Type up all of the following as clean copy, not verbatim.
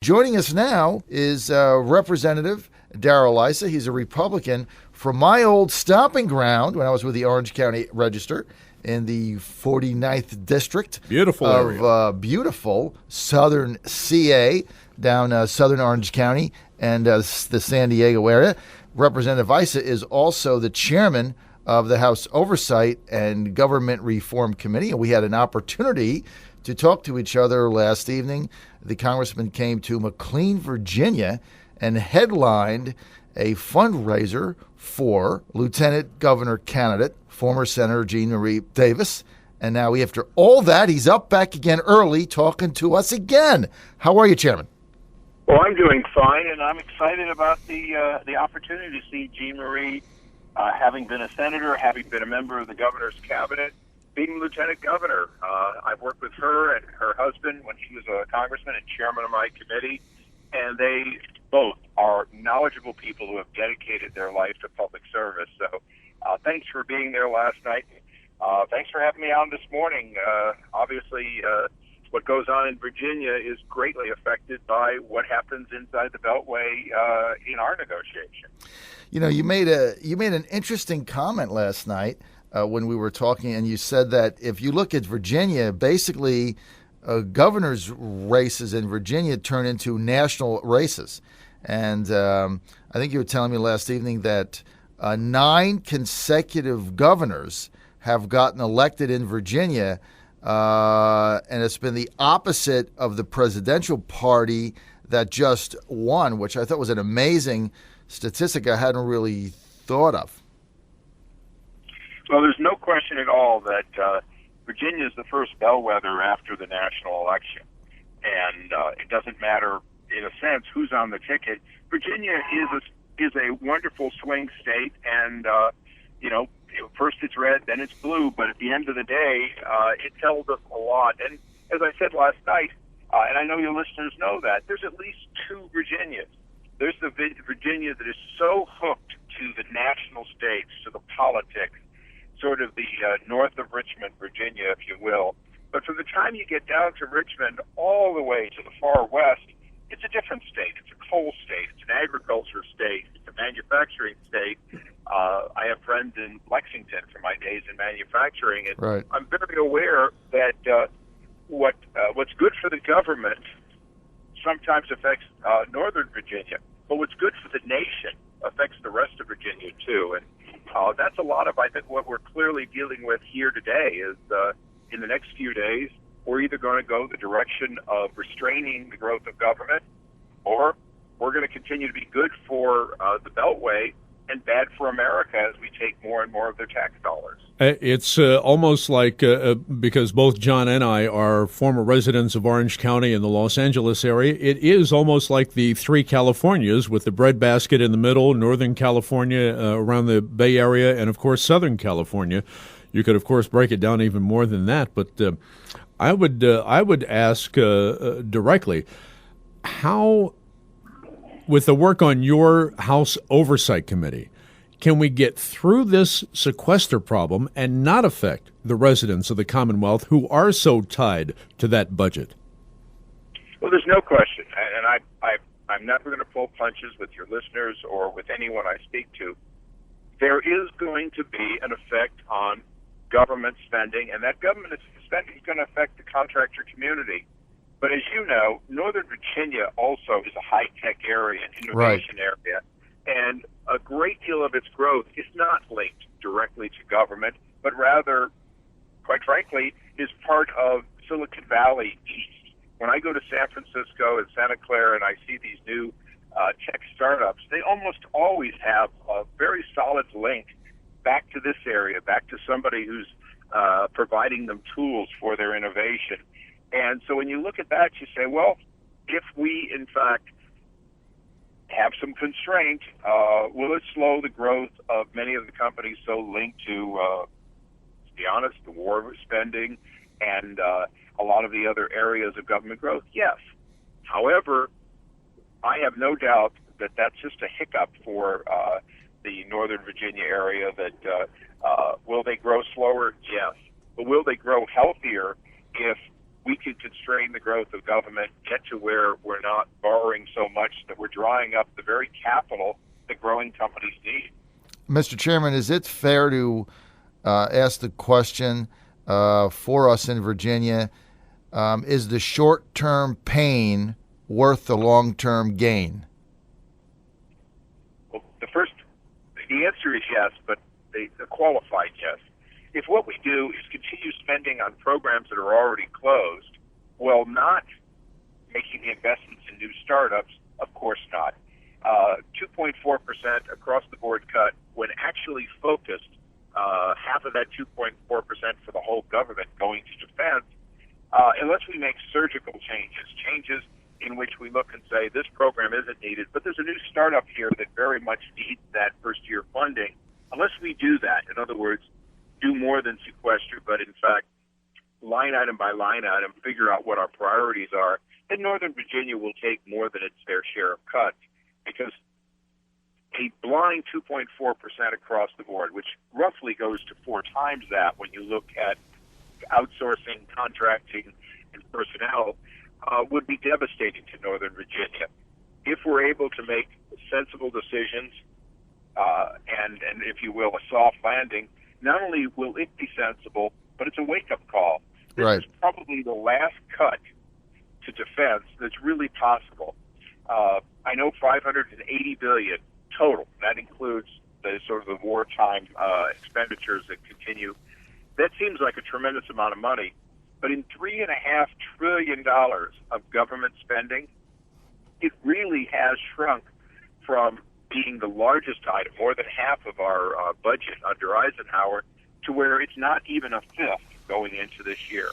Joining us now is Representative Darrell. He's a Republican from my old stomping ground when I was with the Orange County Register in the 49th District. Beautiful of beautiful southern CA, down southern Orange County and the San Diego area. Representative Issa is also the chairman of the House Oversight and Government Reform Committee, and we had an opportunity to talk to each other last evening. The congressman came to McLean, Virginia, and headlined a fundraiser for Lieutenant Governor candidate, former Senator Jean Marie Davis. And now, after all that, he's up back again early talking to us again. How are you, Chairman? Well, I'm doing fine, and I'm excited about the opportunity to see Jean Marie, having been a senator, having been a member of the governor's cabinet, being lieutenant governor. I've worked with her and her husband when he was a congressman and chairman of my committee, and they both are knowledgeable people who have dedicated their life to public service. So thanks for being there last night. Thanks for having me on this morning. Obviously, what goes on in Virginia is greatly affected by what happens inside the Beltway in our negotiation. You know, you made an interesting comment last night when we were talking, and you said that if you look at Virginia, basically governor's races in Virginia turn into national races. And I think you were telling me last evening that 9 consecutive governors have gotten elected in Virginia, and it's been the opposite of the presidential party that just won, which I thought was an amazing statistic I hadn't really thought of. Well, there's no question at all that Virginia is the first bellwether after the national election. And it doesn't matter, in a sense, who's on the ticket. Virginia is a wonderful swing state, and, first it's red, then it's blue, but at the end of the day, it tells us a lot. And as I said last night, and I know your listeners know that, there's at least 2 Virginias. There's the Virginia that is so hooked to the national stage, to the politics, sort of the north of Richmond, Virginia, if you will. But from the time you get down to Richmond all the way to the far west, it's a different state. It's a coal state. It's an agriculture state. It's a manufacturing state. I have friends in Lexington from my days in manufacturing, and right. I'm very aware that what's good for the government sometimes affects northern Virginia, but what's good for the nation affects the rest of Virginia too. And that's a lot of, I think, what we're clearly dealing with here today is in the next few days, we're either going to go the direction of restraining the growth of government, or we're going to continue to be good for the Beltway and bad for America as we take more and more of their tax dollars. It's almost like, because both John and I are former residents of Orange County in the Los Angeles area, it is almost like the 3 Californias with the breadbasket in the middle, Northern California around the Bay Area, and, of course, Southern California. You could, of course, break it down even more than that. But I would ask directly, how, with the work on your House Oversight Committee, can we get through this sequester problem and not affect the residents of the Commonwealth who are so tied to that budget? Well, there's no question, and I'm never going to pull punches with your listeners or with anyone I speak to. There is going to be an effect on government spending, and that government spending is going to affect the contractor community. But as you know, Northern Virginia also is a high-tech area, an innovation area, and a great deal of its growth is not linked directly to government, but rather, quite frankly, is part of Silicon Valley East. When I go to San Francisco and Santa Clara and I see these new tech startups, they almost always have a very solid link back to this area, back to somebody who's providing them tools for their innovation. And so when you look at that, you say, well, if we, in fact, have some constraint, will it slow the growth of many of the companies so linked to be honest, the war spending and a lot of the other areas of government growth? Yes. However, I have no doubt that that's just a hiccup for the Northern Virginia area. That will they grow slower? Yes. But will they grow healthier if we can constrain the growth of government, get to where we're not borrowing drying up the very capital that growing companies need. Mr. Chairman, is it fair to ask the question for us in Virginia, is the short-term pain worth the long-term gain? Well, the answer is yes, but the qualified yes. If what we do is continue spending on programs that are already closed, while not making the investments in new startups, of course not. 2.4% across the board cut, when actually focused, half of that 2.4% for the whole government going to defense, unless we make surgical changes in which we look and say this program isn't needed, but there's a new startup here that very much needs that first-year funding. Unless we do that, in other words, do more than sequester, but in fact, line item by line item, figure out what our priorities are, then Northern Virginia will take more than its fair share of cuts, because a blind 2.4% across the board, which roughly goes to 4 times that when you look at outsourcing, contracting, and personnel, would be devastating to Northern Virginia. If we're able to make sensible decisions and, if you will, a soft landing, not only will it be sensible, but it's a wake-up call. This Right. is probably the last cut to defense that's really possible. I know $580 billion total. That includes the sort of the wartime expenditures that continue. That seems like a tremendous amount of money, but in $3.5 trillion of government spending, it really has shrunk from being the largest item, more than half of our budget under Eisenhower, to where it's not even a fifth going into this year.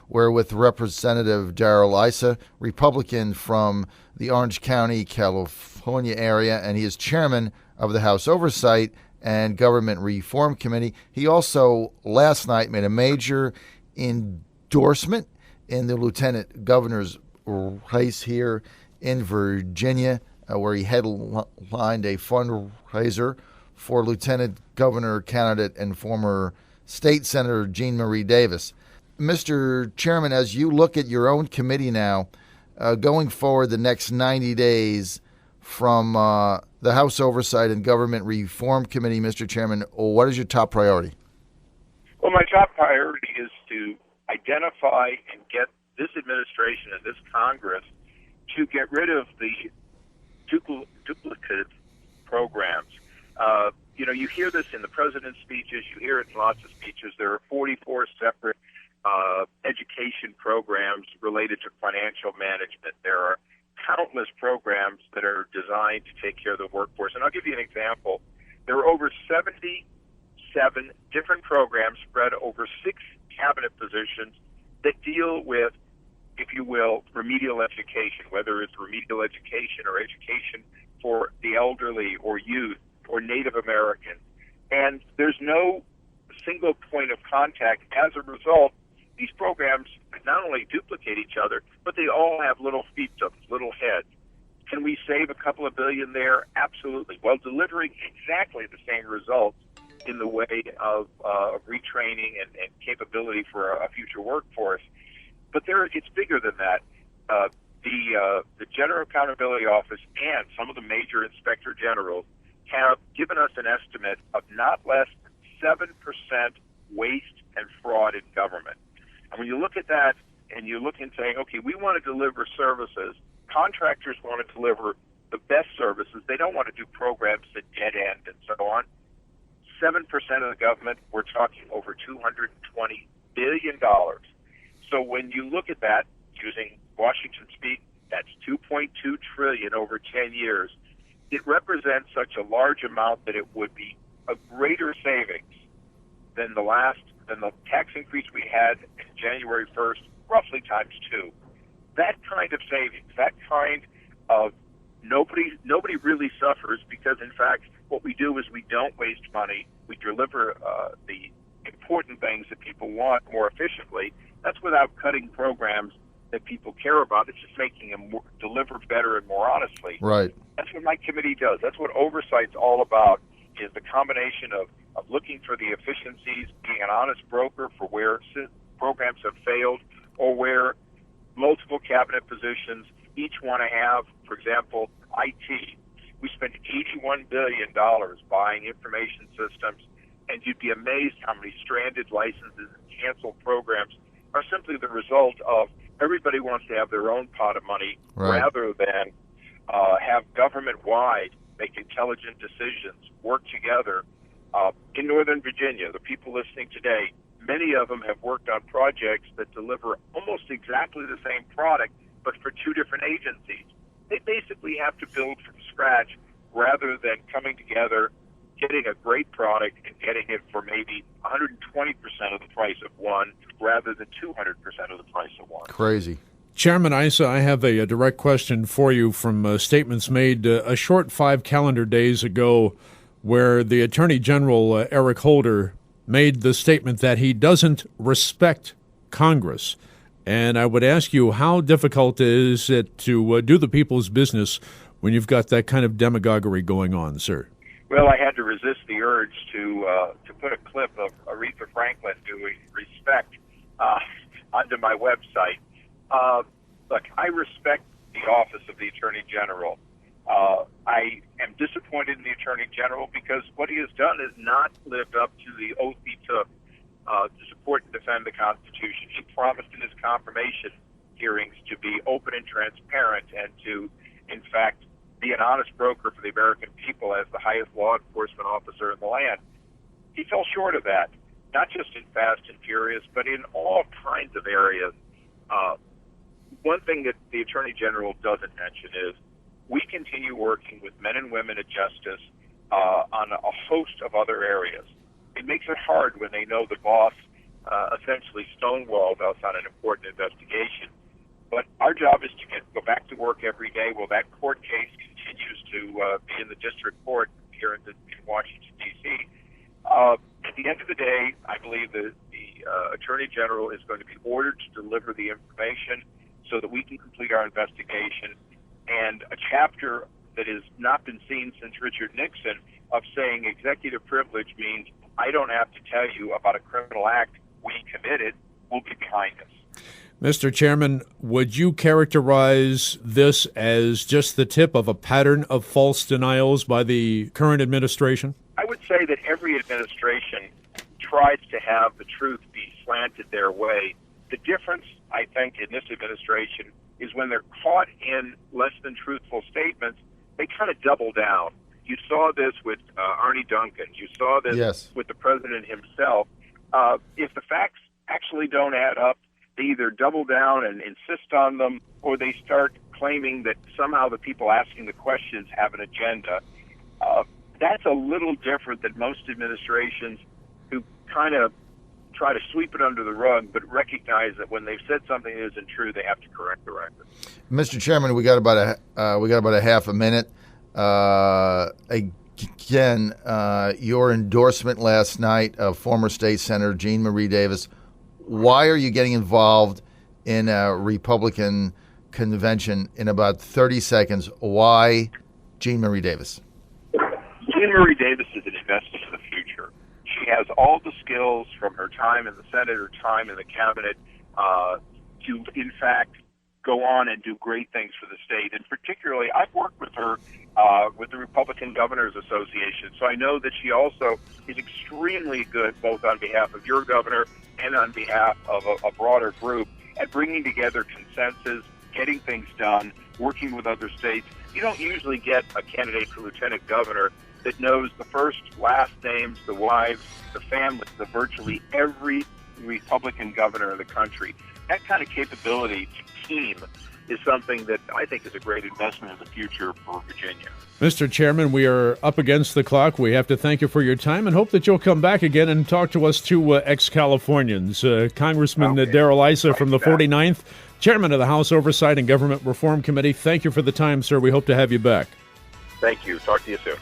We're with Representative Darrell, Issa, Republican from the Orange County, California area, and he is chairman of the House Oversight and Government Reform Committee. He also last night made a major endorsement in the lieutenant governor's race here in Virginia, where he headlined a fundraiser for lieutenant governor candidate and former state senator Jean Marie Davis. Mr. Chairman, as you look at your own committee now, going forward the next 90 days from the House Oversight and Government Reform Committee, Mr. Chairman, what is your top priority? Well, my top priority is to identify and get this administration and this Congress to get rid of the duplicative programs. You hear this in the president's speeches, you hear it in lots of speeches. There are 44 separate education programs related to financial management. There are countless programs that are designed to take care of the workforce. And I'll give you an example. There are over 77 different programs spread over 6 cabinet positions that deal with, if you will, remedial education, whether it's remedial education or education for the elderly or youth or Native American. And there's no single point of contact. As a result, these programs not only duplicate each other, but they all have little fiefdoms, little heads. Can we save a couple of billion there? Absolutely. While delivering exactly the same results in the way of retraining and capability for a future workforce. But it's bigger than that. The General Accountability Office and some of the major inspector generals have given us an estimate of not less than 7% waste and fraud in government. And when you look at that and you look and say, okay, we want to deliver services, contractors want to deliver the best services, they don't want to do programs that dead end and so on. 7% of the government, we're talking over $220 billion. So when you look at that, using Washington speak, that's $2.2 trillion over 10 years. It represents such a large amount that it would be a greater savings than the tax increase we had in January 1st, roughly times 2. That kind of savings, that kind of nobody really suffers, because in fact what we do is we don't waste money. We deliver the important things that people want more efficiently. That's without cutting programs that people care about. It's just making them deliver better and more honestly. Right. That's what my committee does. That's what oversight's all about, is the combination of looking for the efficiencies, being an honest broker for where programs have failed, or where multiple cabinet positions each want to have, for example, IT. We spent $81 billion buying information systems, and you'd be amazed how many stranded licenses and canceled programs are simply the result of everybody wants to have their own pot of money rather than have government-wide make intelligent decisions, work together. In Northern Virginia, the people listening today, many of them have worked on projects that deliver almost exactly the same product, but for two different agencies. They basically have to build from scratch rather than coming together, getting a great product and getting it for maybe 120% of the price of one rather than 200% of the price of one. Crazy. Chairman Issa, I have a direct question for you from statements made a short 5 calendar days ago where the Attorney General, Eric Holder, made the statement that he doesn't respect Congress. And I would ask you, how difficult is it to do the people's business when you've got that kind of demagoguery going on, sir? Well, I had to resist the urge to put a clip of Aretha Franklin doing respect onto my website. Look, I respect the office of the Attorney General. I am disappointed in the Attorney General because what he has done is not lived up to the oath he took to support and defend the Constitution. He promised in his confirmation hearings to be open and transparent and to, in fact, be an honest broker for the American people as the highest law enforcement officer in the land. He fell short of that, not just in Fast and Furious, but in all kinds of areas. One thing that the Attorney General doesn't mention is we continue working with men and women at justice on a host of other areas. It makes it hard when they know the boss essentially stonewalled us on an important investigation. But our job is to go back to work every day. Well, that court case continues to be in the district court here in Washington, D.C. At the end of the day, I believe that the Attorney General is going to be ordered to deliver the information so that we can complete our investigation. And a chapter that has not been seen since Richard Nixon of saying executive privilege means I don't have to tell you about a criminal act we committed will be behind us. Mr. Chairman, would you characterize this as just the tip of a pattern of false denials by the current administration? I would say that every administration tries to have the truth be slanted their way. The difference, I think, in this administration is when they're caught in less than truthful statements, they kind of double down. You saw this with Arnie Duncan. You saw this with the president himself. If the facts actually don't add up, they either double down and insist on them, or they start claiming that somehow the people asking the questions have an agenda. That's a little different than most administrations who kind of try to sweep it under the rug, but recognize that when they've said something that isn't true, they have to correct the record. Mr. Chairman, we got about a half a minute. Again, your endorsement last night of former State Senator Jean Marie Davis. Why are you getting involved in a Republican convention in about 30 seconds? Why Jean Marie Davis? Jean Marie Davis is an investor for the future. She has all the skills from her time in the Senate, her time in the cabinet, to, in fact, go on and do great things for the state. And particularly, I've worked with her with the Republican Governors Association, so I know that she also is extremely good both on behalf of your governor and on behalf of a broader group at bringing together consensus, getting things done, working with other states. You don't usually get a candidate for lieutenant governor that knows the first, last names, the wives, the families of virtually every Republican governor in the country. That kind of capability to team is something that I think is a great investment in the future for Virginia. Mr. Chairman, we are up against the clock. We have to thank you for your time and hope that you'll come back again and talk to us two ex-Californians. Congressman Darrell Issa from the 49th, Chairman of the House Oversight and Government Reform Committee. Thank you for the time, sir. We hope to have you back. Thank you. Talk to you soon.